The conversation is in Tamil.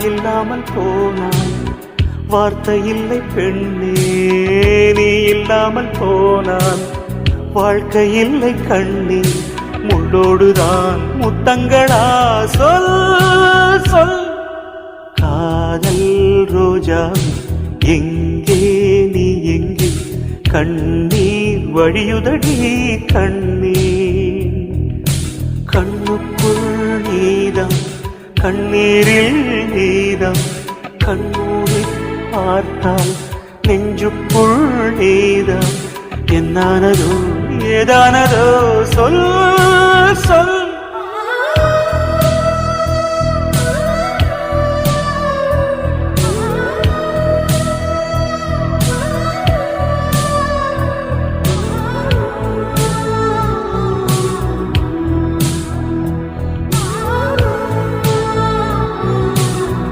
இல்லாமல் போனாய், வார்த்தை இல்லை பெண்ணே நீ இல்லாமல் போனான், வாழ்க்கை இல்லை கண்ணே முள்ளோடுதான் முத்தங்களா சொல் சொல். காதல் ரோஜா எங்கே நீ எங்கே, கண்ணீர் வழியுதடி கண்ணீர். கண்ணுக்குள் நீதான் கண்ணீரில் நீதான், கண்ணூரை பார்த்தால் நெஞ்சுக்குள் நீதான். என்னானதோ ஏதானதோ சொல் சொல்.